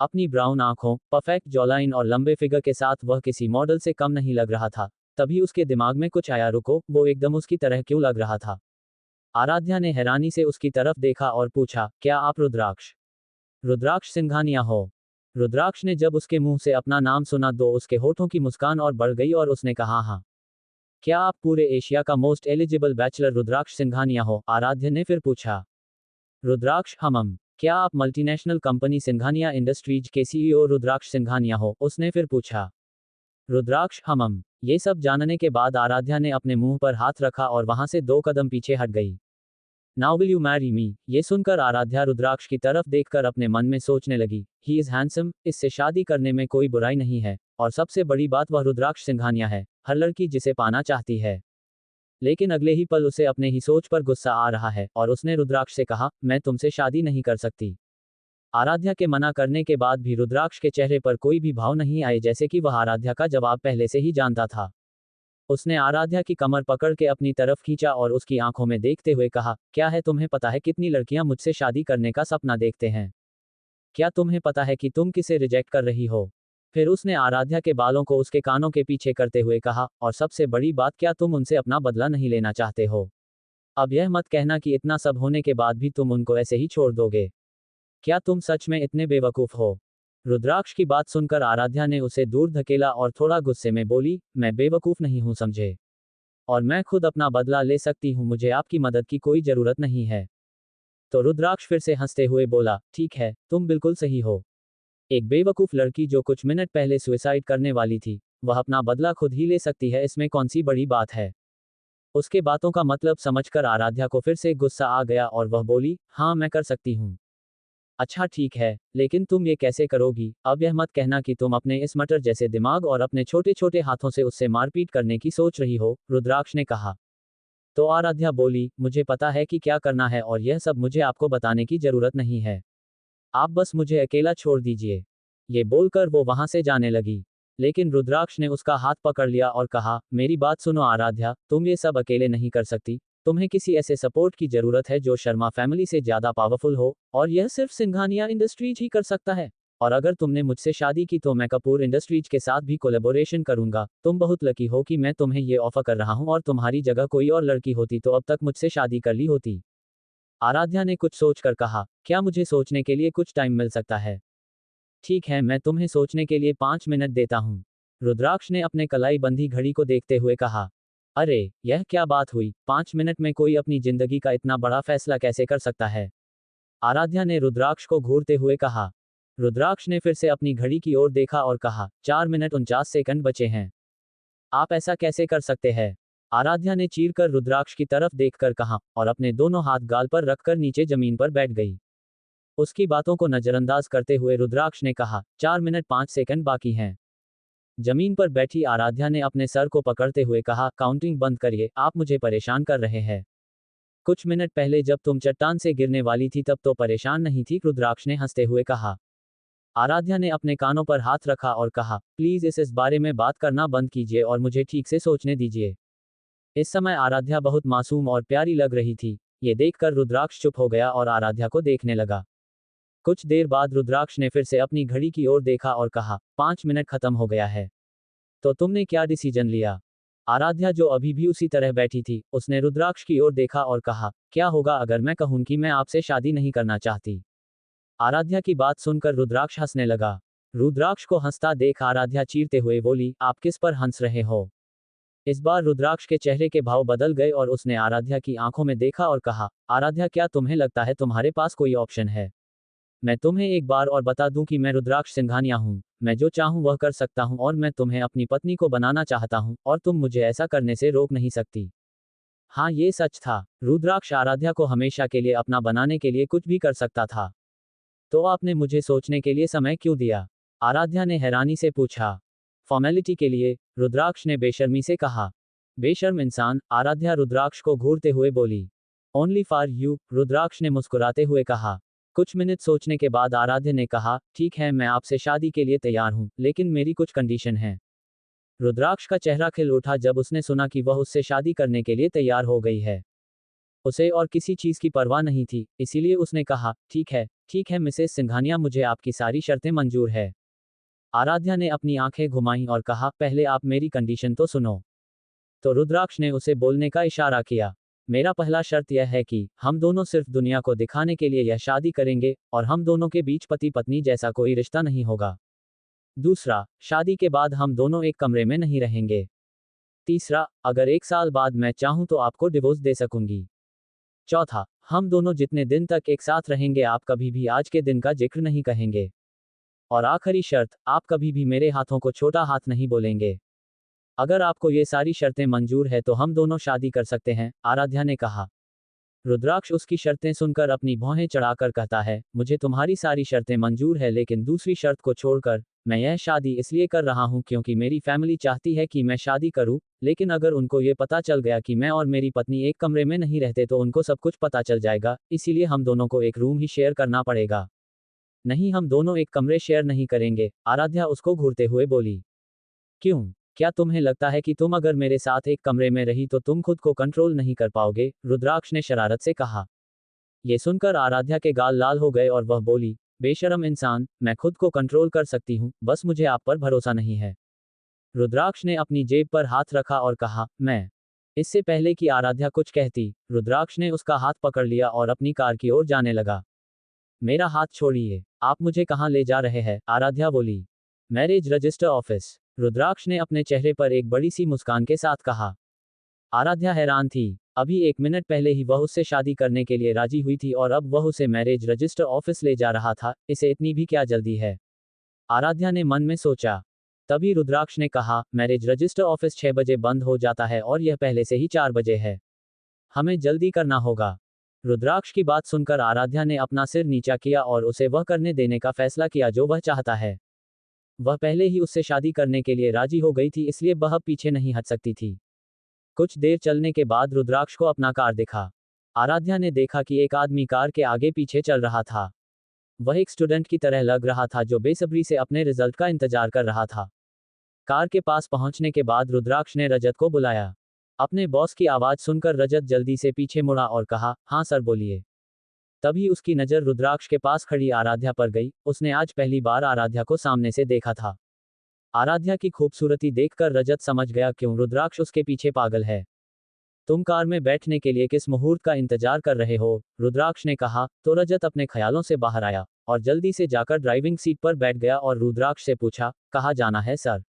अपनी ब्राउन आंखों, perfect jawline और लंबे फिगर के साथ वह किसी मॉडल से कम नहीं लग रहा था। तभी उसके दिमाग में कुछ आया, रुको, वो एकदम उसकी तरह क्यों लग रहा था। आराध्या ने हैरानी से उसकी तरफ देखा और पूछा, क्या आप रुद्राक्ष रुद्राक्ष सिंघानिया हो? रुद्राक्ष ने जब उसके मुंह से अपना नाम सुना तो उसके होठों की मुस्कान और बढ़ गई और उसने कहा, हाँ। क्या आप पूरे एशिया का मोस्ट एलिजिबल बैचलर रुद्राक्ष सिंघानिया हो? आराध्या ने फिर पूछा। रुद्राक्ष, हमम। क्या आप मल्टीनेशनल कंपनी सिंघानिया इंडस्ट्रीज के सीईओ रुद्राक्ष सिंघानिया हो? उसने फिर पूछा। रुद्राक्ष, हमम। ये सब जानने के बाद आराध्या ने अपने मुंह पर हाथ रखा और वहां से 2 कदम पीछे हट गई। Now will you marry me? ये सुनकर आराध्या रुद्राक्ष की तरफ देखकर अपने मन में सोचने लगी, ही इज हैंडसम, इससे शादी करने में कोई बुराई नहीं है, और सबसे बड़ी बात वह रुद्राक्ष सिंघानिया है, हर लड़की जिसे पाना चाहती है। लेकिन अगले ही पल उसे अपने ही सोच पर गुस्सा आ रहा है और उसने रुद्राक्ष से कहा, मैं तुमसे शादी नहीं कर सकती। आराध्या के मना करने के बाद भी रुद्राक्ष के चेहरे पर कोई भी भाव नहीं आए, जैसे कि वह आराध्या का जवाब पहले से ही जानता था। उसने आराध्या की कमर पकड़ के अपनी तरफ खींचा और उसकी आंखों में देखते हुए कहा, क्या है तुम्हें पता है कितनी लड़कियां मुझसे शादी करने का सपना देखते हैं? क्या तुम्हें पता है कि तुम किसे रिजेक्ट कर रही हो? फिर उसने आराध्या के बालों को उसके कानों के पीछे करते हुए कहा, और सबसे बड़ी बात, क्या तुम उनसे अपना बदला नहीं लेना चाहते हो? अब यह मत कहना कि इतना सब होने के बाद भी तुम उनको ऐसे ही छोड़ दोगे। क्या तुम सच में इतने बेवकूफ हो? रुद्राक्ष की बात सुनकर आराध्या ने उसे दूर धकेला और थोड़ा गुस्से में बोली, मैं बेवकूफ नहीं हूं समझे। और मैं खुद अपना बदला ले सकती हूं, मुझे आपकी मदद की कोई जरूरत नहीं है। तो रुद्राक्ष फिर से हंसते हुए बोला, ठीक है, तुम बिल्कुल सही हो। एक बेवकूफ लड़की जो कुछ मिनट पहले सुसाइड करने वाली थी, वह अपना बदला खुद ही ले सकती है, इसमें कौन सी बड़ी बात है? उसके बातों का मतलब समझकर आराध्या को फिर से गुस्सा आ गया और वह बोली, हाँ मैं कर सकती हूँ। अच्छा ठीक है, लेकिन तुम ये कैसे करोगी? अब यह मत कहना कि तुम अपने इस मटर जैसे दिमाग और अपने छोटे छोटे हाथों से उससे मारपीट करने की सोच रही हो, रुद्राक्ष ने कहा। तो आराध्या बोली, मुझे पता है कि क्या करना है और यह सब मुझे आपको बताने की जरूरत नहीं है। आप बस मुझे अकेला छोड़ दीजिए। ये बोलकर वो वहां से जाने लगी। लेकिन रुद्राक्ष ने उसका हाथ पकड़ लिया और कहा, मेरी बात सुनो आराध्या, तुम ये सब अकेले नहीं कर सकती। तुम्हें किसी ऐसे सपोर्ट की जरूरत है जो शर्मा फैमिली से ज्यादा पावरफुल हो, और यह सिर्फ सिंघानिया इंडस्ट्रीज ही कर सकता है। और अगर तुमने मुझसे शादी की तो मैं कपूर इंडस्ट्रीज के साथ भी कोलैबोरेशन करूंगा। तुम बहुत लकी हो कि मैं तुम्हें ये ऑफर कर रहा हूं, और तुम्हारी जगह कोई और लड़की होती तो अब तक मुझसे शादी कर ली होती। आराध्या ने कुछ सोचकर कहा, क्या मुझे सोचने के लिए कुछ टाइम मिल सकता है? ठीक है, मैं तुम्हें सोचने के लिए 5 मिनट देता हूँ। रुद्राक्ष ने अपने कलाई बंधी घड़ी को देखते हुए कहा। अरे, यह क्या बात हुई? 5 मिनट में कोई अपनी जिंदगी का इतना बड़ा फैसला कैसे कर सकता है? आराध्या ने रुद्राक्ष को घूरते हुए कहा। रुद्राक्ष ने फिर से अपनी घड़ी की ओर देखा और कहा, 4 मिनट 49 सेकंड बचे हैं। आप ऐसा कैसे कर सकते हैं? आराध्या ने चीरकर रुद्राक्ष की तरफ देखकर कहा, और अपने दोनों हाथ गाल पर रखकर नीचे जमीन पर बैठ गई। उसकी बातों को नजरअंदाज करते हुए रुद्राक्ष ने कहा, 4 मिनट 5 सेकंड बाकी हैं। जमीन पर बैठी आराध्या ने अपने सर को पकड़ते हुए कहा, काउंटिंग बंद करिए, आप मुझे परेशान कर रहे हैं। कुछ मिनट पहले जब तुम चट्टान से गिरने वाली थी तब तो परेशान नहीं थी, रुद्राक्ष ने हंसते हुए कहा। आराध्या ने अपने कानों पर हाथ रखा और कहा, प्लीज इस बारे में बात करना बंद कीजिए और मुझे ठीक से सोचने दीजिए। इस समय आराध्या बहुत मासूम और प्यारी लग रही थी। ये देखकर रुद्राक्ष चुप हो गया और आराध्या को देखने लगा। कुछ देर बाद रुद्राक्ष ने फिर से अपनी घड़ी की ओर देखा और कहा, 5 मिनट खत्म हो गया है। तो तुमने क्या डिसीजन लिया? आराध्या जो अभी भी उसी तरह बैठी थी, उसने रुद्राक्ष की ओर देखा और कहा, क्या होगा अगर मैं कहूं कि मैं आपसे शादी नहीं करना चाहती? आराध्या की बात सुनकर रुद्राक्ष हंसने लगा। रुद्राक्ष को हंसता देख आराध्या चीरते हुए बोली, आप किस पर हंस रहे हो? इस बार रुद्राक्ष के चेहरे के भाव बदल गए और उसने आराध्या की आंखों में देखा और कहा, आराध्या क्या तुम्हें लगता है तुम्हारे पास कोई ऑप्शन है? मैं तुम्हें एक बार और बता दूं कि मैं रुद्राक्ष सिंघानिया हूं। मैं जो चाहूं वह कर सकता हूं और मैं तुम्हें अपनी पत्नी को बनाना चाहता हूं और तुम मुझे ऐसा करने से रोक नहीं सकती। हाँ, ये सच था। रुद्राक्ष आराध्या को हमेशा के लिए अपना बनाने के लिए कुछ भी कर सकता था। तो आपने मुझे सोचने के लिए समय क्यों दिया? आराध्या ने हैरानी से पूछा। फॉर्मेलिटी के लिए, रुद्राक्ष ने बेशर्मी से कहा। बेशर्म इंसान, आराध्या रुद्राक्ष को घूरते हुए बोली। ओनली फॉर यू, रुद्राक्ष ने मुस्कुराते हुए कहा। कुछ मिनट सोचने के बाद आराध्या ने कहा, ठीक है, मैं आपसे शादी के लिए तैयार हूं, लेकिन मेरी कुछ कंडीशन है। रुद्राक्ष का चेहरा खिल उठा जब उसने सुना कि वह उससे शादी करने के लिए तैयार हो गई है। उसे और किसी चीज की परवाह नहीं थी, इसीलिए उसने कहा, ठीक है, ठीक है मिसेस सिंघानिया, मुझे आपकी सारी शर्तें मंजूर है। आराध्या ने अपनी आंखें घुमाईं और कहा, पहले आप मेरी कंडीशन तो सुनो। तो रुद्राक्ष ने उसे बोलने का इशारा किया। मेरा पहला शर्त यह है कि हम दोनों सिर्फ दुनिया को दिखाने के लिए यह शादी करेंगे और हम दोनों के बीच पति पत्नी जैसा कोई रिश्ता नहीं होगा। दूसरा, शादी के बाद हम दोनों एक कमरे में नहीं रहेंगे। तीसरा, अगर 1 साल बाद मैं चाहूं तो आपको डिवोर्स दे सकूंगी। चौथा, हम दोनों जितने दिन तक एक साथ रहेंगे आप कभी भी आज के दिन का जिक्र नहीं कहेंगे। और आखिरी शर्त, आप कभी भी मेरे हाथों को छोटा हाथ नहीं बोलेंगे। अगर आपको ये सारी शर्तें मंजूर है तो हम दोनों शादी कर सकते हैं, आराध्या ने कहा। रुद्राक्ष उसकी शर्तें सुनकर अपनी भौहें चढ़ाकर कहता है, मुझे तुम्हारी सारी शर्तें मंजूर है लेकिन दूसरी शर्त को छोड़कर, मैं यह शादी इसलिए कर रहा हूं क्योंकि मेरी फैमिली चाहती है कि मैं शादी करूं, लेकिन अगर उनको ये पता चल गया कि मैं और मेरी पत्नी एक कमरे में नहीं रहते तो उनको सब कुछ पता चल जाएगा, इसीलिए हम दोनों को एक रूम ही शेयर करना पड़ेगा। नहीं, हम दोनों एक कमरे शेयर नहीं करेंगे, आराध्या उसको घूरते हुए बोली। क्यों? क्या तुम्हें लगता है कि तुम अगर मेरे साथ एक कमरे में रही तो तुम खुद को कंट्रोल नहीं कर पाओगे? रुद्राक्ष ने शरारत से कहा। ये सुनकर आराध्या के गाल लाल हो गए और वह बोली, बेशरम इंसान, मैं खुद को कंट्रोल कर सकती हूँ, बस मुझे आप पर भरोसा नहीं है। रुद्राक्ष ने अपनी जेब पर हाथ रखा और कहा, मैं। इससे पहले कि आराध्या कुछ कहती, रुद्राक्ष ने उसका हाथ पकड़ लिया और अपनी कार की ओर जाने लगा। मेरा हाथ छोड़िए, आप मुझे कहाँ ले जा रहे हैं? आराध्या बोली। मैरिज रजिस्टर ऑफिस, रुद्राक्ष ने अपने चेहरे पर एक बड़ी सी मुस्कान के साथ कहा। आराध्या हैरान थी। अभी 1 मिनट पहले ही वह उससे शादी करने के लिए राजी हुई थी और अब वह उसे मैरिज रजिस्टर ऑफिस ले जा रहा था, इसे इतनी भी क्या जल्दी है? आराध्या ने मन में सोचा। तभी रुद्राक्ष ने कहा, मैरिज रजिस्टर ऑफिस 6 बजे बंद हो जाता है और यह पहले से ही 4 बजे है। हमें जल्दी करना होगा। रुद्राक्ष की बात सुनकर आराध्या ने अपना सिर नीचा किया और उसे वह करने देने का फैसला किया जो वह चाहता है। वह पहले ही उससे शादी करने के लिए राजी हो गई थी, इसलिए वह पीछे नहीं हट सकती थी। कुछ देर चलने के बाद रुद्राक्ष को अपना कार दिखा। आराध्या ने देखा कि एक आदमी कार के आगे पीछे चल रहा था। वह एक स्टूडेंट की तरह लग रहा था जो बेसब्री से अपने रिजल्ट का इंतजार कर रहा था। कार के पास पहुंचने के बाद रुद्राक्ष ने रजत को बुलाया। अपने बॉस की आवाज सुनकर रजत जल्दी से पीछे मुड़ा और कहा, हाँ सर बोलिए। तभी उसकी नज़र रुद्राक्ष के पास खड़ी आराध्या पर गई। उसने आज पहली बार आराध्या को सामने से देखा था। आराध्या की खूबसूरती देखकर रजत समझ गया क्यों रुद्राक्ष उसके पीछे पागल है। तुम कार में बैठने के लिए किस मुहूर्त का इंतजार कर रहे हो? रुद्राक्ष ने कहा। तो रजत अपने ख्यालों से बाहर आया और जल्दी से जाकर ड्राइविंग सीट पर बैठ गया और रुद्राक्ष से पूछा, कहाँ जाना है सर?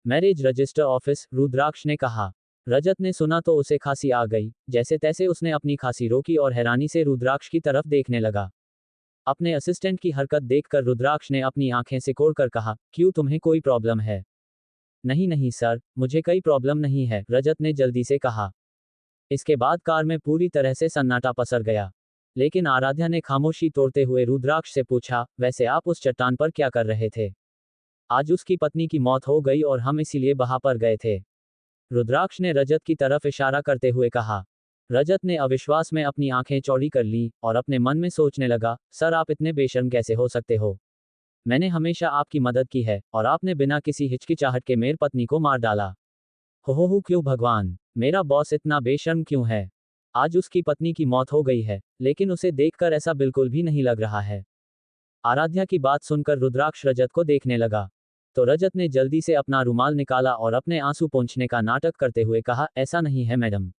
मैरिज रजिस्टर ऑफिस, रुद्राक्ष ने कहा। रजत ने सुना तो उसे खांसी आ गई। जैसे तैसे उसने अपनी खांसी रोकी और हैरानी से रुद्राक्ष की तरफ देखने लगा। अपने असिस्टेंट की हरकत देखकर रुद्राक्ष ने अपनी आंखें सिकोड़कर कहा, क्यों, तुम्हें कोई प्रॉब्लम है? नहीं नहीं सर, मुझे कोई प्रॉब्लम नहीं है, रजत ने जल्दी से कहा। इसके बाद कार में पूरी तरह से सन्नाटा पसर गया। लेकिन आराध्या ने खामोशी तोड़ते हुए रुद्राक्ष से पूछा, वैसे आप उस चट्टान पर क्या कर रहे थे? आज उसकी पत्नी की मौत हो गई और हम इसीलिए वहां पर गए थे। रुद्राक्ष ने रजत की तरफ इशारा करते हुए कहा। रजत ने अविश्वास में अपनी आंखें चौड़ी कर लीं और अपने मन में सोचने लगा, सर आप इतने बेशर्म कैसे हो सकते हो? मैंने हमेशा आपकी मदद की है और आपने बिना किसी हिचकिचाहट के मेरी पत्नी को मार डाला। हो क्यों भगवान, मेरा बॉस इतना बेशर्म क्यों है? आज उसकी पत्नी की मौत हो गई है, लेकिन उसे देखकर ऐसा बिल्कुल भी नहीं लग रहा है। आराध्या की बात सुनकर रुद्राक्ष रजत को देखने लगा। तो रजत ने जल्दी से अपना रुमाल निकाला और अपने आंसू पोंछने का नाटक करते हुए कहा, ऐसा नहीं है मैडम,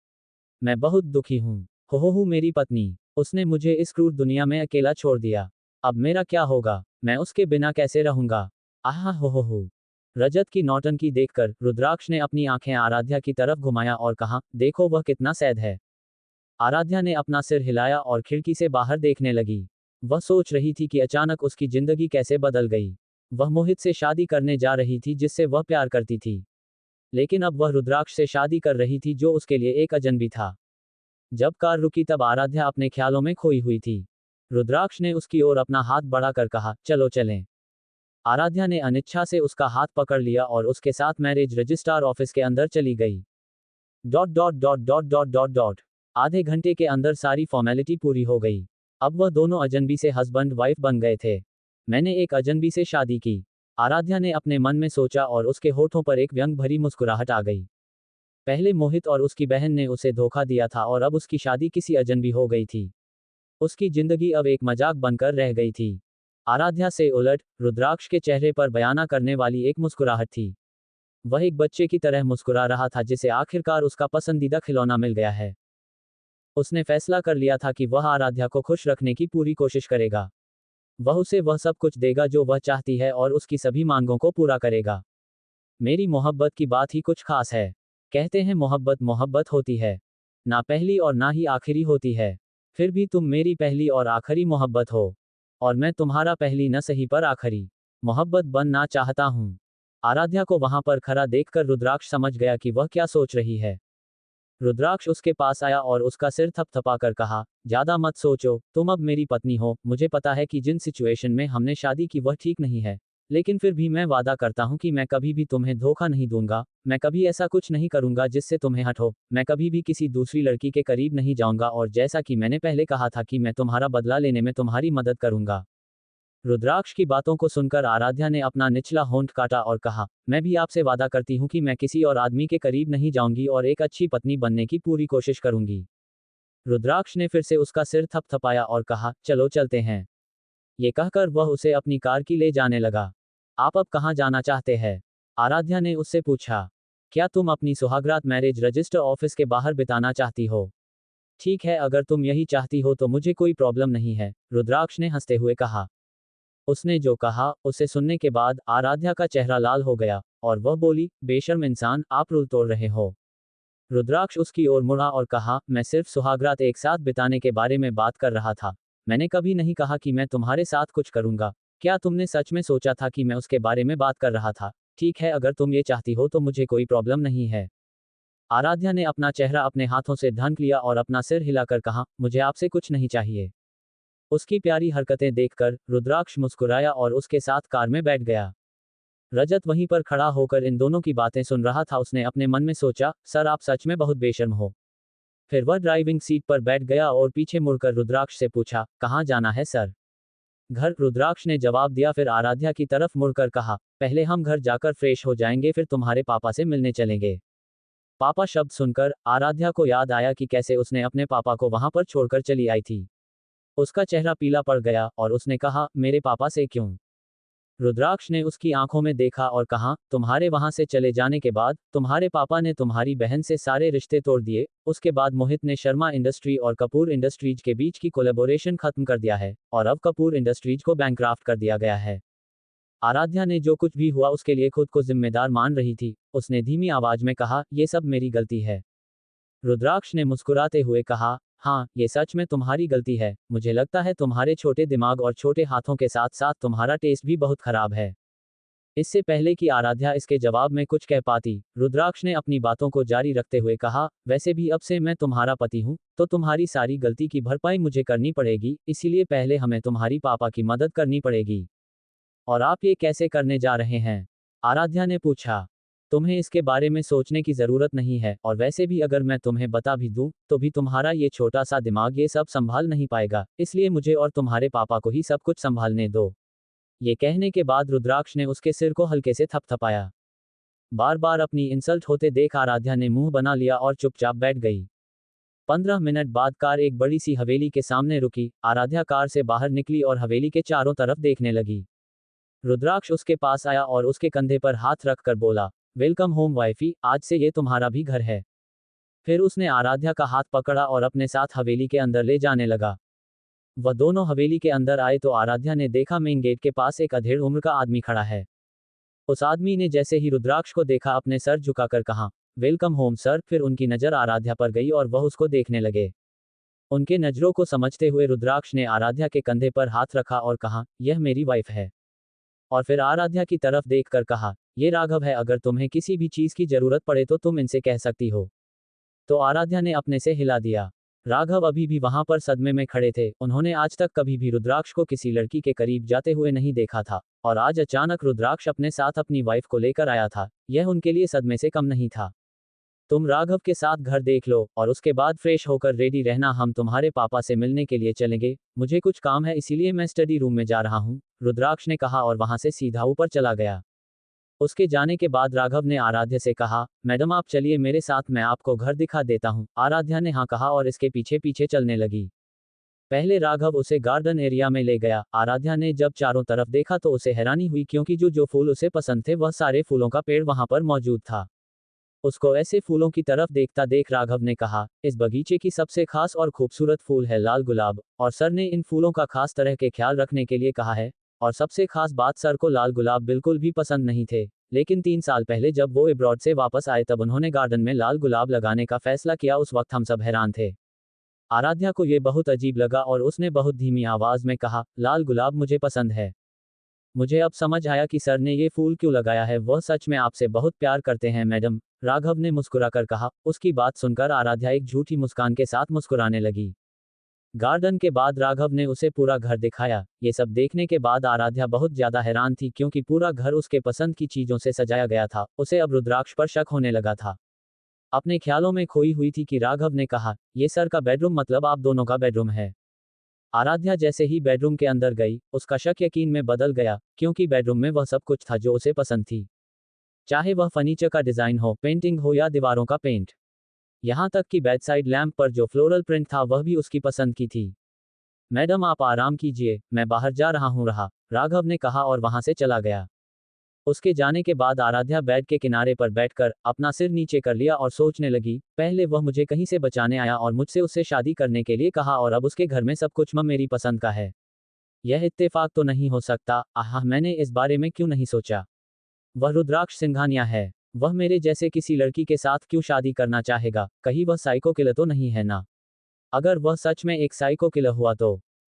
मैं बहुत दुखी हूँ। हो मेरी पत्नी, उसने मुझे इस क्रूर दुनिया में अकेला छोड़ दिया। अब मेरा क्या होगा? मैं उसके बिना कैसे रहूंगा? आहा हो। रजत की नौटंकी देखकर रुद्राक्ष ने अपनी आंखें आराध्या की तरफ घुमाया और कहा, देखो वह कितना सैड है। आराध्या ने अपना सिर हिलाया और खिड़की से बाहर देखने लगी। वह सोच रही थी कि अचानक उसकी जिंदगी कैसे बदल गई। वह मोहित से शादी करने जा रही थी जिससे वह प्यार करती थी, लेकिन अब वह रुद्राक्ष से शादी कर रही थी जो उसके लिए एक अजनबी था। जब कार रुकी तब आराध्या अपने ख्यालों में खोई हुई थी। रुद्राक्ष ने उसकी ओर अपना हाथ बढ़ाकर कहा, चलो चलें। आराध्या ने अनिच्छा से उसका हाथ पकड़ लिया और उसके साथ मैरिज रजिस्ट्रार ऑफिस के अंदर चली गई। आधे घंटे के अंदर सारी फॉर्मेलिटी पूरी हो गई। अब वह दोनों अजनबी से हस्बैंड वाइफ बन गए थे। मैंने एक अजनबी से शादी की, आराध्या ने अपने मन में सोचा और उसके होठों पर एक व्यंग भरी मुस्कुराहट आ गई। पहले मोहित और उसकी बहन ने उसे धोखा दिया था और अब उसकी शादी किसी अजनबी हो गई थी। उसकी जिंदगी अब एक मजाक बनकर रह गई थी। आराध्या से उलट, रुद्राक्ष के चेहरे पर बयाना करने वाली एक मुस्कुराहट थी। वह एक बच्चे की तरह मुस्कुरा रहा था जिसे आखिरकार उसका पसंदीदा खिलौना मिल गया है। उसने फैसला कर लिया था कि वह आराध्या को खुश रखने की पूरी कोशिश करेगा। वह उसे वह सब कुछ देगा जो वह चाहती है और उसकी सभी मांगों को पूरा करेगा। मेरी मोहब्बत की बात ही कुछ खास है। कहते हैं मोहब्बत मोहब्बत होती है, ना पहली और ना ही आखिरी होती है। फिर भी तुम मेरी पहली और आखिरी मोहब्बत हो, और मैं तुम्हारा पहली न सही पर आखिरी मोहब्बत बनना चाहता हूँ। आराध्या को वहां पर खड़ा देखकर रुद्राक्ष समझ गया कि वह क्या सोच रही है। रुद्राक्ष उसके पास आया और उसका सिर थपथपाकर कहा, ज्यादा मत सोचो, तुम अब मेरी पत्नी हो। मुझे पता है कि जिन सिचुएशन में हमने शादी की वह ठीक नहीं है, लेकिन फिर भी मैं वादा करता हूं कि मैं कभी भी तुम्हें धोखा नहीं दूंगा। मैं कभी ऐसा कुछ नहीं करूंगा जिससे तुम्हें हर्ट हो। मैं कभी भी किसी दूसरी लड़की के करीब नहीं जाऊंगा, और जैसा कि मैंने पहले कहा था कि मैं तुम्हारा बदला लेने में तुम्हारी मदद करूंगा। रुद्राक्ष की बातों को सुनकर आराध्या ने अपना निचला होंठ काटा और कहा, मैं भी आपसे वादा करती हूँ कि मैं किसी और आदमी के करीब नहीं जाऊंगी और एक अच्छी पत्नी बनने की पूरी कोशिश करूंगी। रुद्राक्ष ने फिर से उसका सिर थपथपाया और कहा, चलो चलते हैं। ये कहकर वह उसे अपनी कार की ले जाने लगा। आप अब कहाँ जाना चाहते हैं? आराध्या ने उससे पूछा। क्या तुम अपनी सुहागरात मैरिज रजिस्टर ऑफिस के बाहर बिताना चाहती हो? ठीक है, अगर तुम यही चाहती हो तो मुझे कोई प्रॉब्लम नहीं है, रुद्राक्ष ने हंसते हुए कहा। उसने जो कहा उसे सुनने के बाद आराध्या का चेहरा लाल हो गया, और वह बोली, बेशर्म इंसान, आप रूल तोड़ रहे हो। रुद्राक्ष उसकी ओर मुड़ा और कहा, मैं सिर्फ सुहागरात एक साथ बिताने के बारे में बात कर रहा था। मैंने कभी नहीं कहा कि मैं तुम्हारे साथ कुछ करूंगा। क्या तुमने सच में सोचा था कि मैं उसके बारे में बात कर रहा था? ठीक है, अगर तुम ये चाहती हो तो मुझे कोई प्रॉब्लम नहीं है। आराध्या ने अपना चेहरा अपने हाथों से ढक लिया और अपना सिर हिलाकर कहा, मुझे आपसे कुछ नहीं चाहिए। उसकी प्यारी हरकतें देखकर रुद्राक्ष मुस्कुराया और उसके साथ कार में बैठ गया। रजत वहीं पर खड़ा होकर इन दोनों की बातें सुन रहा था। उसने अपने मन में सोचा, सर आप सच में बहुत बेशर्म हो। फिर वह ड्राइविंग सीट पर बैठ गया और पीछे मुड़कर रुद्राक्ष से पूछा, कहाँ जाना है सर? घर, रुद्राक्ष ने जवाब दिया। फिर आराध्या की तरफ मुड़कर कहा, पहले हम घर जाकर फ्रेश हो जाएंगे, फिर तुम्हारे पापा से मिलने चलेंगे। पापा शब्द सुनकर आराध्या को याद आया कि कैसे उसने अपने पापा को वहां पर छोड़कर चली आई थी। उसका चेहरा पीला पड़ गया और उसने कहा, मेरे पापा से क्यों? रुद्राक्ष ने उसकी आंखों में देखा और कहा, तुम्हारे वहां से चले जाने के बाद तुम्हारे पापा ने तुम्हारी बहन से सारे रिश्ते तोड़ दिए। उसके बाद मोहित ने शर्मा इंडस्ट्री और कपूर इंडस्ट्रीज के बीच की कोलैबोरेशन खत्म कर दिया है, और अब कपूर इंडस्ट्रीज को बैंकक्रफ्ट कर दिया गया है। आराध्या ने जो कुछ भी हुआ उसके लिए खुद को जिम्मेदार मान रही थी। उसने धीमी आवाज में कहा, ये सब मेरी गलती है। रुद्राक्ष ने मुस्कुराते हुए कहा, हाँ, ये सच में तुम्हारी गलती है। मुझे लगता है तुम्हारे छोटे दिमाग और छोटे हाथों के साथ साथ तुम्हारा टेस्ट भी बहुत खराब है। इससे पहले कि आराध्या इसके जवाब में कुछ कह पाती, रुद्राक्ष ने अपनी बातों को जारी रखते हुए कहा, वैसे भी अब से मैं तुम्हारा पति हूँ, तो तुम्हारी सारी गलती की भरपाई मुझे करनी पड़ेगी, इसीलिए पहले हमें तुम्हारी पापा की मदद करनी पड़ेगी। और आप ये कैसे करने जा रहे हैं? आराध्या ने पूछा। तुम्हें इसके बारे में सोचने की जरूरत नहीं है, और वैसे भी अगर मैं तुम्हें बता भी दूं, तो भी तुम्हारा ये छोटा सा दिमाग ये सब संभाल नहीं पाएगा, इसलिए मुझे और तुम्हारे पापा को ही सब कुछ संभालने दो। ये कहने के बाद रुद्राक्ष ने उसके सिर को हल्के से थपथपाया। बार बार अपनी इंसल्ट होते देख आराध्या ने मुंह बना लिया और चुपचाप बैठ गई। 15 मिनट बाद कार एक बड़ी सी हवेली के सामने रुकी। आराध्या कार से बाहर निकली और हवेली के चारों तरफ देखने लगी। रुद्राक्ष उसके पास आया और उसके कंधे पर हाथ रखकर बोला, वेलकम होम वाइफी, आज से ये तुम्हारा भी घर है। फिर उसने आराध्या का हाथ पकड़ा और अपने साथ हवेली के अंदर ले जाने लगा। वह दोनों हवेली के अंदर आए तो आराध्या ने देखा मेन गेट के पास एक अधेड़ उम्र का आदमी खड़ा है। उस आदमी ने जैसे ही रुद्राक्ष को देखा अपने सर झुकाकर कहा, वेलकम होम सर। फिर उनकी नजर आराध्या पर गई और वह उसको देखने लगे। उनके नजरों को समझते हुए रुद्राक्ष ने आराध्या के कंधे पर हाथ रखा और कहा, यह मेरी वाइफ है। और फिर आराध्या की तरफ देखकर कहा, ये राघव है, अगर तुम्हें किसी भी चीज की जरूरत पड़े तो तुम इनसे कह सकती हो। तो आराध्या ने अपने से हिला दिया। राघव अभी भी वहां पर सदमे में खड़े थे। उन्होंने आज तक कभी भी रुद्राक्ष को किसी लड़की के करीब जाते हुए नहीं देखा था, और आज अचानक रुद्राक्ष अपने साथ अपनी वाइफ को लेकर आया था। यह उनके लिए सदमे से कम नहीं था। तुम राघव के साथ घर देख लो और उसके बाद फ्रेश होकर रेडी रहना, हम तुम्हारे पापा से मिलने के लिए चलेंगे। मुझे कुछ काम है, इसीलिए मैं स्टडी रूम में जा रहा हूँ, रुद्राक्ष ने कहा और वहां से सीधा ऊपर चला गया। उसके जाने के बाद राघव ने आराध्या से कहा, मैडम आप चलिए मेरे साथ, मैं आपको घर दिखा देता हूँ। आराध्या ने हाँ कहा और इसके पीछे पीछे चलने लगी। पहले राघव उसे गार्डन एरिया में ले गया। आराध्या ने जब चारों तरफ देखा तो उसे हैरानी हुई, क्योंकि जो जो फूल उसे पसंद थे वह सारे फूलों का पेड़ वहां पर मौजूद था। उसको ऐसे फूलों की तरफ देखता देख राघव ने कहा, इस बगीचे की सबसे खास और खूबसूरत फूल है लाल गुलाब, और सर ने इन फूलों का खास तरह के ख्याल रखने के लिए कहा है। और सबसे खास बात, सर को लाल गुलाब बिल्कुल भी पसंद नहीं थे, लेकिन 3 साल पहले जब वो अब्रॉड से वापस आए तब उन्होंने गार्डन में लाल गुलाब लगाने का फैसला किया। उस वक्त हम सब हैरान थे। आराध्या को ये बहुत अजीब लगा और उसने बहुत धीमी आवाज में कहा, लाल गुलाब मुझे पसंद है। मुझे अब समझ आया कि सर ने ये फूल क्यों लगाया है, वह सच में आपसे बहुत प्यार करते हैं मैडम, राघव ने मुस्कुराकर कहा। उसकी बात सुनकर आराध्या एक झूठी मुस्कान के साथ मुस्कुराने लगी। गार्डन के बाद राघव ने उसे पूरा घर दिखाया। ये सब देखने के बाद आराध्या बहुत ज्यादा हैरान थी, क्योंकि पूरा घर उसके पसंद की चीजों से सजाया गया था। उसे अब रुद्राक्ष पर शक होने लगा था। अपने ख्यालों में खोई हुई थी कि राघव ने कहा, ये सर का बेडरूम मतलब आप दोनों का बेडरूम है। आराध्या जैसे ही बेडरूम के अंदर गई, उसका शक यकीन में बदल गया, क्योंकि बेडरूम में वह सब कुछ था जो उसे पसंद थी। चाहे वह फर्नीचर का डिजाइन हो, पेंटिंग हो या दीवारों का पेंट। यहाँ तक कि बेडसाइड लैंप पर जो फ्लोरल प्रिंट था वह भी उसकी पसंद की थी। मैडम आप आराम कीजिए, मैं बाहर जा रहा हूँ राघव ने कहा और वहां से चला गया। उसके जाने के बाद आराध्या बेड के किनारे पर बैठकर अपना सिर नीचे कर लिया और सोचने लगी, पहले वह मुझे कहीं से बचाने आया और मुझसे उससे शादी करने के लिए कहा, और अब उसके घर में सब कुछ मेरी पसंद का है। यह इत्तेफाक तो नहीं हो सकता। आह, मैंने इस बारे में क्यों नहीं सोचा। वह रुद्राक्ष सिंघानिया है। वह मेरे जैसे किसी लड़की के साथ क्यों शादी करना चाहेगा। कहीं वह साइको किलर तो नहीं है ना। अगर वह सच में एक साइको किलर हुआ तो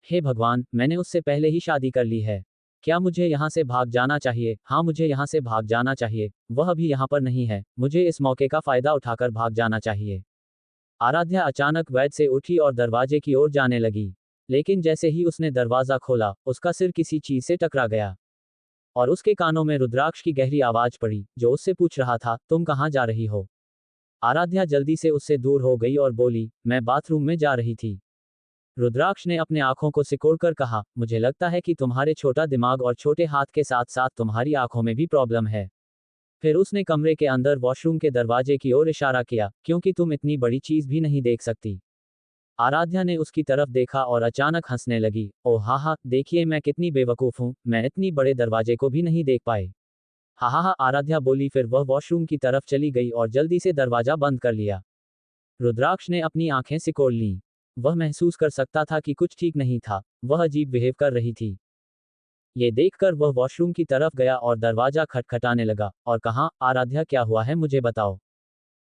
हे भगवान, मैंने उससे पहले ही शादी कर ली है। क्या मुझे यहाँ से भाग जाना चाहिए? हाँ, मुझे यहाँ से भाग जाना चाहिए। वह अभी यहाँ पर नहीं है, मुझे इस मौके का फायदा उठाकर भाग जाना चाहिए। आराध्या अचानक बेड से उठी और दरवाजे की ओर जाने लगी, लेकिन जैसे ही उसने दरवाजा खोला, उसका सिर किसी चीज से टकरा गया और उसके कानों में रुद्राक्ष की गहरी आवाज पड़ी, जो उससे पूछ रहा था, तुम कहाँ जा रही हो? आराध्या जल्दी से उससे दूर हो गई और बोली, मैं बाथरूम में जा रही थी। रुद्राक्ष ने अपने आंखों को सिकोड़कर कहा, मुझे लगता है कि तुम्हारे छोटा दिमाग और छोटे हाथ के साथ साथ तुम्हारी आंखों में भी प्रॉब्लम है। फिर उसने कमरे के अंदर वॉशरूम के दरवाजे की ओर इशारा किया, क्योंकि तुम इतनी बड़ी चीज भी नहीं देख सकती। आराध्या ने उसकी तरफ देखा और अचानक हंसने लगी। ओह हा हा, देखिए मैं कितनी बेवकूफ हूँ, मैं इतनी बड़े दरवाजे को भी नहीं देख पाई। हा हा हा, आराध्या बोली। फिर वह वॉशरूम की तरफ चली गई और जल्दी से दरवाजा बंद कर लिया। रुद्राक्ष ने अपनी आंखें सिकोड़ लीं। वह महसूस कर सकता था कि कुछ ठीक नहीं था। वह अजीब बिहेव कर रही थी। ये देखकर वह वॉशरूम की तरफ गया और दरवाजा खटखटाने लगा और कहा, आराध्या क्या हुआ है, मुझे बताओ।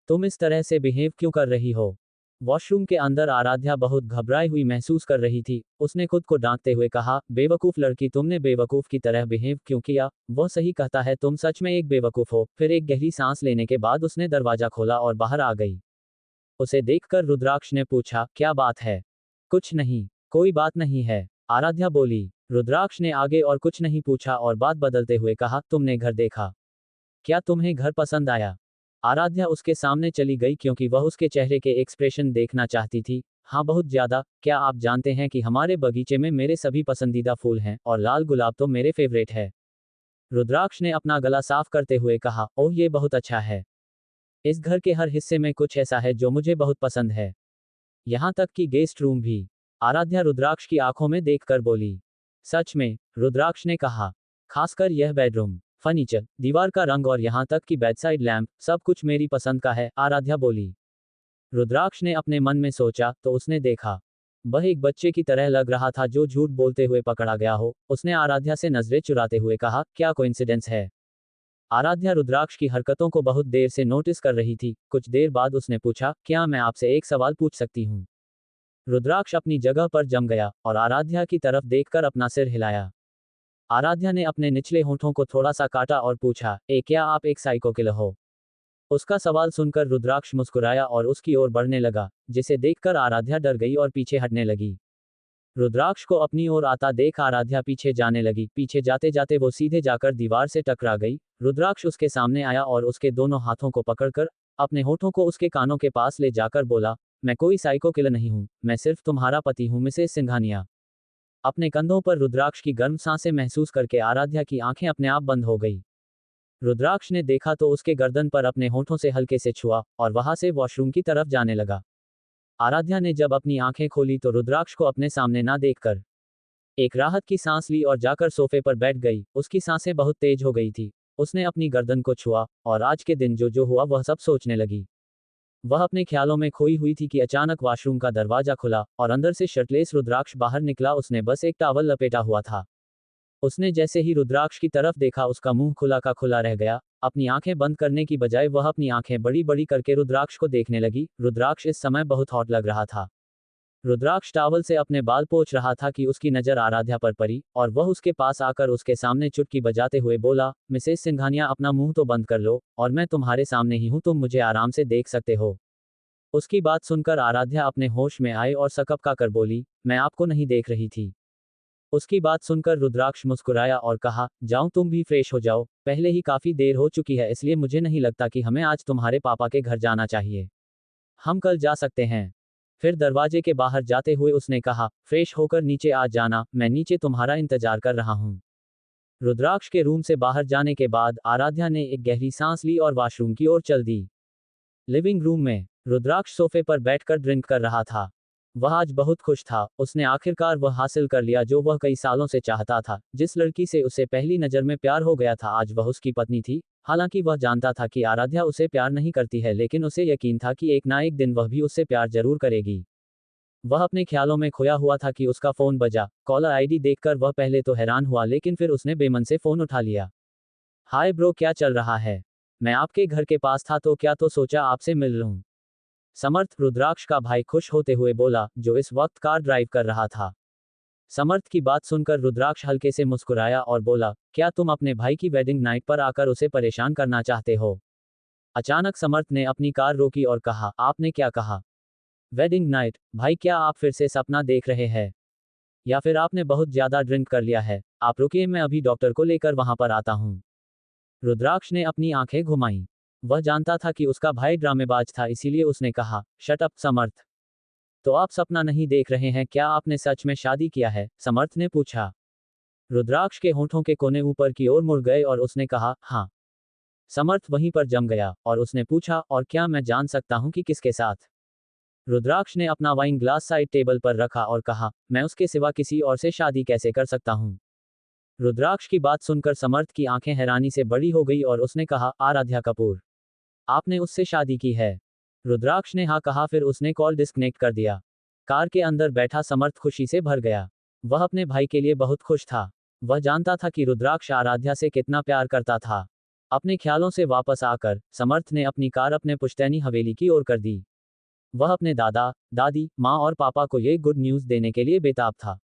तुम इस तरह से बिहेव क्यों कर रही हो? वॉशरूम के अंदर आराध्या बहुत घबराई हुई महसूस कर रही थी। उसने खुद को डांटते हुए कहा, बेवकूफ लड़की, तुमने बेवकूफ की तरह बिहेव क्यों किया? वह सही कहता है, तुम सच में एक बेवकूफ हो। फिर एक गहरी सांस लेने के बाद उसने दरवाजा खोला और बाहर आ गई। उसे देखकर रुद्राक्ष ने पूछा, क्या बात है? कुछ नहीं, कोई बात नहीं है, आराध्या बोली। रुद्राक्ष ने आगे और कुछ नहीं पूछा और बात बदलते हुए कहा, तुमने घर देखा? क्या तुम्हें घर पसंद आया? आराध्या उसके सामने चली गई, क्योंकि वह उसके चेहरे के एक्सप्रेशन देखना चाहती थी। हाँ, बहुत ज्यादा। क्या आप जानते हैं कि हमारे बगीचे में मेरे सभी पसंदीदा फूल हैं और लाल गुलाब तो मेरे फेवरेट है। रुद्राक्ष ने अपना गला साफ करते हुए कहा, ओह ये बहुत अच्छा है। इस घर के हर हिस्से में कुछ ऐसा है जो मुझे बहुत पसंद है, यहाँ तक कि गेस्ट रूम भी। आराध्या रुद्राक्ष की आंखों में देखकर बोली, सच में? रुद्राक्ष ने कहा, खासकर यह बेडरूम, फर्नीचर, दीवार का रंग और यहाँ तक कि बेडसाइड लैंप, सब कुछ मेरी पसंद का है, आराध्या बोली। रुद्राक्ष ने अपने मन में सोचा तो उसने देखा, वह एक बच्चे की तरह लग रहा था जो झूठ बोलते हुए पकड़ा गया हो। उसने आराध्या से नजरें चुराते हुए कहा, क्या कोइंसिडेंस है? आराध्या रुद्राक्ष की हरकतों को बहुत देर से नोटिस कर रही थी। कुछ देर बाद उसने पूछा, क्या मैं आपसे एक सवाल पूछ सकती हूँ? रुद्राक्ष अपनी जगह पर जम गया और आराध्या की तरफ देखकर अपना सिर हिलाया। आराध्या ने अपने निचले होठों को थोड़ा सा काटा और पूछा, क्या आप एक साइको किलर हो? उसका सवाल सुनकर रुद्राक्ष मुस्कुराया और उसकी ओर बढ़ने लगा, जिसे देखकर आराध्या डर गई और पीछे हटने लगी। रुद्राक्ष को अपनी ओर आता देख आराध्या पीछे जाने लगी। पीछे जाते जाते वो सीधे जाकर दीवार से टकरा गई। रुद्राक्ष उसके सामने आया और उसके दोनों हाथों को पकड़कर अपने होठों को उसके कानों के पास ले जाकर बोला, मैं कोई साइको किलर नहीं हूँ, मैं सिर्फ तुम्हारा पति हूँ, मिसेस सिंघानिया। अपने कंधों पर रुद्राक्ष की गर्म सांसें महसूस करके आराध्या की आंखें अपने आप बंद हो गई। रुद्राक्ष ने देखा तो उसके गर्दन पर अपने होठों से हल्के से छुआ और वहां से वॉशरूम की तरफ जाने लगा। आराध्या ने जब अपनी आंखें खोली तो रुद्राक्ष को अपने सामने ना देखकर एक राहत की सांस ली और जाकर सोफे पर बैठ गई। उसकी सांसें बहुत तेज हो गई थी। उसने अपनी गर्दन को छुआ और आज के दिन जो जो हुआ वह सब सोचने लगी। वह अपने ख्यालों में खोई हुई थी कि अचानक वॉशरूम का दरवाजा खुला और अंदर से शर्टलेस रुद्राक्ष बाहर निकला। उसने बस एक टॉवल लपेटा हुआ था। उसने जैसे ही रुद्राक्ष की तरफ देखा उसका मुंह खुला का खुला रह गया। अपनी आंखें बंद करने की बजाय वह अपनी आंखें बड़ी बड़ी करके रुद्राक्ष को देखने लगी। रुद्राक्ष इस समय बहुत हॉट लग रहा था। रुद्राक्ष टॉवल से अपने बाल पोंछ रहा था कि उसकी नजर आराध्या पर पड़ी और वह उसके पास आकर उसके सामने चुटकी बजाते हुए बोला, मिसेस सिंघानिया अपना मुंह तो बंद कर लो और मैं तुम्हारे सामने ही हूं, तुम मुझे आराम से देख सकते हो। उसकी बात सुनकर आराध्या अपने होश में आई और सकपका कर बोली, मैं आपको नहीं देख रही थी। उसकी बात सुनकर रुद्राक्ष मुस्कुराया और कहा, जाओ तुम भी फ्रेश हो जाओ, पहले ही काफी देर हो चुकी है इसलिए मुझे नहीं लगता कि हमें आज तुम्हारे पापा के घर जाना चाहिए। हम कल जा सकते हैं। फिर दरवाजे के बाहर जाते हुए उसने कहा, फ्रेश होकर नीचे आ जाना, मैं नीचे तुम्हारा इंतजार कर रहा हूं। रुद्राक्ष के रूम से बाहर जाने के बाद आराध्या ने एक गहरी सांस ली और वॉशरूम की ओर चल दी। लिविंग रूम में रुद्राक्ष सोफे पर बैठकर ड्रिंक कर रहा था। वह आज बहुत खुश था। उसने आखिरकार वह हासिल कर लिया जो वह कई सालों से चाहता था। जिस लड़की से उसे पहली नजर में प्यार हो गया था आज वह उसकी पत्नी थी। हालांकि वह जानता था कि आराध्या उसे प्यार नहीं करती है, लेकिन उसे यकीन था कि एक ना एक दिन वह भी उससे प्यार जरूर करेगी। वह अपने ख्यालों में खोया हुआ था कि उसका फोन बजा। कॉलर आईडी देखकर वह पहले तो हैरान हुआ, लेकिन फिर उसने बेमन से फोन उठा लिया। हाय ब्रो, क्या चल रहा है? मैं आपके घर के पास था तो क्या, तो सोचा आपसे मिल लूं। समर्थ, रुद्राक्ष का भाई, खुश होते हुए बोला, जो इस वक्त कार ड्राइव कर रहा था। समर्थ की बात सुनकर रुद्राक्ष हल्के से मुस्कुराया और बोला, क्या तुम अपने भाई की वेडिंग नाइट पर आकर उसे परेशान करना चाहते हो? अचानक समर्थ ने अपनी कार रोकी और कहा, आपने क्या कहा? Wedding night? भाई, क्या आप फिर से सपना देख रहे हैं? या फिर आपने बहुत ज्यादा ड्रिंक कर लिया है? आप रुकिए, मैं अभी डॉक्टर को लेकर वहां पर आता हूं। रुद्राक्ष ने अपनी आंखें घुमाई। वह जानता था कि उसका भाई ड्रामेबाज था, इसीलिए उसने कहा, शट अप समर्थ। तो आप सपना नहीं देख रहे हैं, क्या आपने सच में शादी किया है? समर्थ ने पूछा। रुद्राक्ष के होठों के कोने ऊपर की ओर मुड़ गए और उसने कहा, हाँ। समर्थ वहीं पर जम गया और उसने पूछा, और क्या मैं जान सकता हूं कि किसके साथ? रुद्राक्ष ने अपना वाइन ग्लास साइड टेबल पर रखा और कहा, मैं उसके सिवा किसी और से शादी कैसे कर सकता हूं? रुद्राक्ष की बात सुनकर समर्थ की आंखें हैरानी से बड़ी हो गई और उसने कहा, आराध्या कपूर। आपने उससे शादी की है? रुद्राक्ष ने हाँ कहा, फिर उसने कॉल डिस्कनेक्ट कर दिया। कार के अंदर बैठा समर्थ खुशी से भर गया। वह अपने भाई के लिए बहुत खुश था। वह जानता था कि रुद्राक्ष आराध्या से कितना प्यार करता था। अपने ख्यालों से वापस आकर समर्थ ने अपनी कार अपने पुश्तैनी हवेली की ओर कर दी। वह अपने दादा, दादी, माँ और पापा को ये गुड न्यूज़ देने के लिए बेताब था।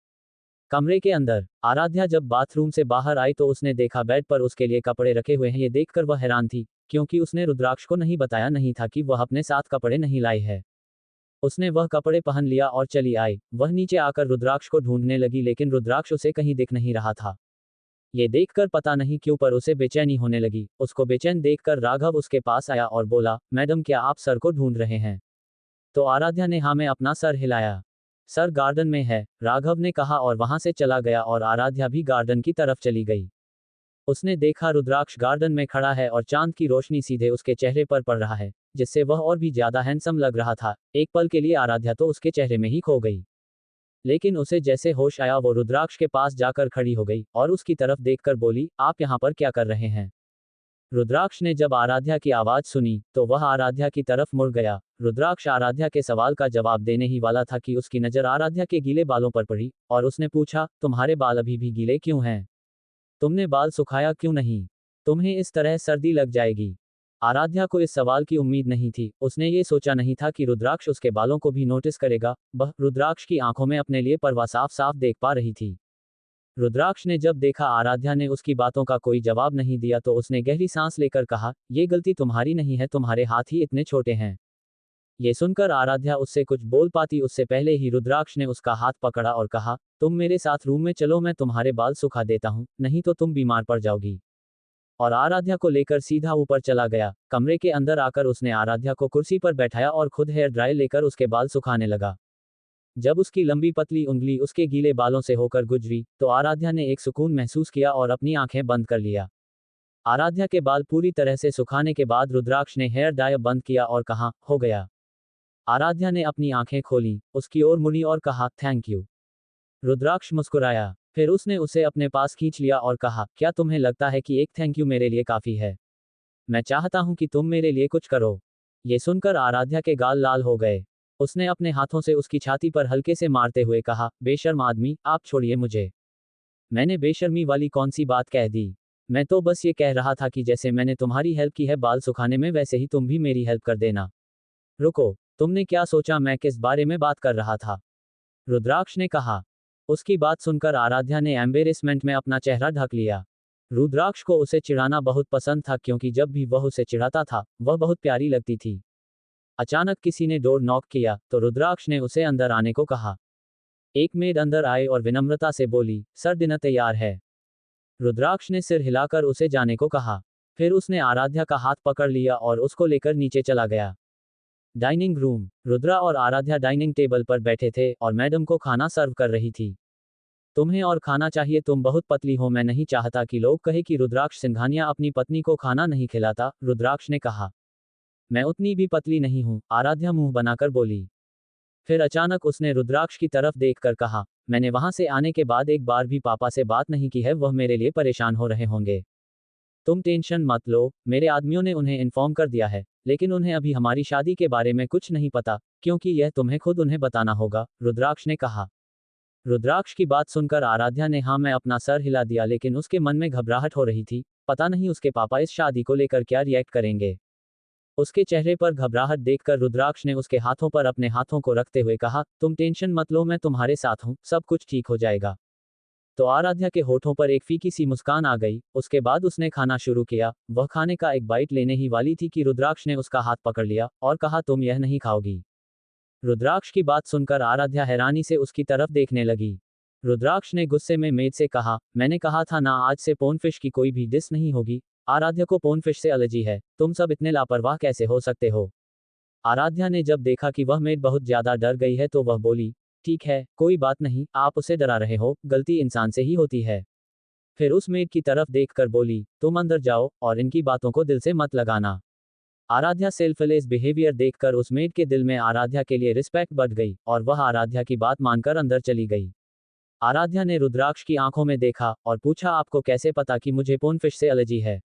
कमरे के अंदर आराध्या जब बाथरूम से बाहर आई तो उसने देखा बेड पर उसके लिए कपड़े रखे हुए हैं। ये देखकर वह हैरान थी, क्योंकि उसने रुद्राक्ष को नहीं बताया नहीं था कि वह अपने साथ कपड़े नहीं लाई है। उसने वह कपड़े पहन लिया और चली आई। वह नीचे आकर रुद्राक्ष को ढूंढने लगी, लेकिन रुद्राक्ष उसे कहीं दिख नहीं रहा था। ये देखकर पता नहीं क्यों पर उसे बेचैनी होने लगी। उसको बेचैन देखकर राघव उसके पास आया और बोला, मैडम क्या आप सर को ढूंढ रहे हैं? तो आराध्या ने हाँ में अपना सर हिलाया। सर गार्डन में है, राघव ने कहा और वहां से चला गया और आराध्या भी गार्डन की तरफ चली गई। उसने देखा रुद्राक्ष गार्डन में खड़ा है और चांद की रोशनी सीधे उसके चेहरे पर पड़ रहा है, जिससे वह और भी ज्यादा हैंडसम लग रहा था। एक पल के लिए आराध्या तो उसके चेहरे में ही खो गई, लेकिन उसे जैसे होश आया वो रुद्राक्ष के पास जाकर खड़ी हो गई और उसकी तरफ देखकर बोली, आप यहाँ पर क्या कर रहे हैं? रुद्राक्ष ने जब आराध्या की आवाज सुनी तो वह आराध्या की तरफ मुड़ गया। रुद्राक्ष आराध्या के सवाल का जवाब देने ही वाला था कि उसकी नजर आराध्या के गीले बालों पर पड़ी और उसने पूछा, तुम्हारे बाल अभी भी गीले क्यों हैं? तुमने बाल सुखाया क्यों नहीं? तुम्हें इस तरह सर्दी लग जाएगी। आराध्या को इस सवाल की उम्मीद नहीं थी। उसने ये सोचा नहीं था कि रुद्राक्ष उसके बालों को भी नोटिस करेगा। वह रुद्राक्ष की आंखों में अपने लिए परवाह साफ साफ देख पा रही थी। रुद्राक्ष ने जब देखा आराध्या ने उसकी बातों का कोई जवाब नहीं दिया तो उसने गहरी सांस लेकर कहा, ये गलती तुम्हारी नहीं है, तुम्हारे हाथ ही इतने छोटे हैं। ये सुनकर आराध्या उससे कुछ बोल पाती उससे पहले ही रुद्राक्ष ने उसका हाथ पकड़ा और कहा, तुम मेरे साथ रूम में चलो, मैं तुम्हारे बाल सुखा देता हूँ, नहीं तो तुम बीमार पड़ जाओगी। और आराध्या को लेकर सीधा ऊपर चला गया। कमरे के अंदर आकर उसने आराध्या को कुर्सी पर बैठाया और खुद हेयर ड्रायर लेकर उसके बाल सुखाने लगा। जब उसकी लंबी पतली उंगली उसके गीले बालों से होकर गुजरी तो आराध्या ने एक सुकून महसूस किया और अपनी आंखें बंद कर लिया। आराध्या के बाल पूरी तरह से सुखाने के बाद रुद्राक्ष ने हेयर ड्रायर बंद किया और कहा, हो गया। आराध्या ने अपनी आंखें खोली, उसकी ओर मुड़ी और कहा, थैंक यू। रुद्राक्ष मुस्कुराया, फिर उसने उसे अपने पास खींच लिया और कहा, क्या तुम्हें लगता है कि एक थैंक यू मेरे लिए काफी है? मैं चाहता हूं कि तुम मेरे लिए कुछ करो। ये सुनकर आराध्या के गाल लाल हो गए। उसने अपने हाथों से उसकी छाती पर हल्के से मारते हुए कहा, बेशर्म आदमी, आप छोड़िए मुझे। मैंने बेशर्मी वाली कौन सी बात कह दी? मैं तो बस ये कह रहा था कि जैसे मैंने तुम्हारी हेल्प की है बाल सुखाने में, वैसे ही तुम भी मेरी हेल्प कर देना। रुको, तुमने क्या सोचा मैं किस बारे में बात कर रहा था? रुद्राक्ष ने कहा। उसकी बात सुनकर आराध्या ने एम्बेरेसमेंट में अपना चेहरा ढक लिया। रुद्राक्ष को उसे चिढ़ाना बहुत पसंद था क्योंकि जब भी वह उसे चिढ़ाता था, वह बहुत प्यारी लगती थी। अचानक किसी ने डोर नॉक किया, तो रुद्राक्ष ने उसे अंदर आने को कहा। एक मेड अंदर आए और विनम्रता से बोली, सर डिनर तैयार है। रुद्राक्ष ने सिर हिलाकर उसे जाने को कहा। फिर उसने आराध्या का हाथ पकड़ लिया और उसको लेकर नीचे चला गया। Dining room. रुद्रा और आराध्या डाइनिंग टेबल पर बैठे थे और मैडम को खाना सर्व कर रही थी। तुम्हें और खाना चाहिए? तुम बहुत पतली हो, मैं नहीं चाहता कि लोग कहे कि रुद्राक्ष सिंघानिया अपनी पत्नी को खाना नहीं खिलाता, रुद्राक्ष ने कहा। मैं उतनी भी पतली नहीं हूं, आराध्या मुंह बनाकर बोली। फिर अचानक उसने रुद्राक्ष की तरफ देखकर कहा, मैंने वहां से आने के बाद एक बार भी पापा से बात नहीं की है, वह मेरे लिए परेशान हो रहे होंगे। तुम टेंशन मत लो, मेरे आदमियों ने उन्हें इन्फॉर्म कर दिया है, लेकिन उन्हें अभी हमारी शादी के बारे में कुछ नहीं पता, क्योंकि यह तुम्हें खुद उन्हें बताना होगा, रुद्राक्ष ने कहा। रुद्राक्ष की बात सुनकर आराध्या ने हाँ मैं अपना सर हिला दिया, लेकिन उसके मन में घबराहट हो रही थी, पता नहीं उसके पापा इस शादी को लेकर क्या रिएक्ट करेंगे। उसके चेहरे पर घबराहट देखकर रुद्राक्ष ने उसके हाथों पर अपने हाथों को रखते हुए कहा, तुम टेंशन मत लो, मैं तुम्हारे साथ हूं, सब कुछ ठीक हो जाएगा। तो आराध्या के होठों पर एक फीकी सी मुस्कान आ गई। उसके बाद उसने खाना शुरू किया। वह खाने का एक बाइट लेने ही वाली थी कि रुद्राक्ष ने उसका हाथ पकड़ लिया और कहा, तुम यह नहीं खाओगी। रुद्राक्ष की बात सुनकर आराध्या हैरानी से उसकी तरफ देखने लगी। रुद्राक्ष ने गुस्से में मेड से कहा, मैंने कहा था ना, आज से पोनफिश की कोई भी डिश नहीं होगी। आराध्या को पोनफिश से एलर्जी है, तुम सब इतने लापरवाह कैसे हो सकते हो? आराध्या ने जब देखा कि वह मेड बहुत ज्यादा डर गई है तो वह बोली, ठीक है, कोई बात नहीं, आप उसे डरा रहे हो, गलती इंसान से ही होती है। फिर उस मेड की तरफ देखकर बोली, तुम अंदर जाओ और इनकी बातों को दिल से मत लगाना। आराध्या सेल्फलेस बिहेवियर देखकर उस मेड के दिल में आराध्या के लिए रिस्पेक्ट बढ़ गई और वह आराध्या की बात मानकर अंदर चली गई। आराध्या ने रुद्राक्ष की आंखों में देखा और पूछा, आपको कैसे पता कि मुझे पोनफिश से एलर्जी है?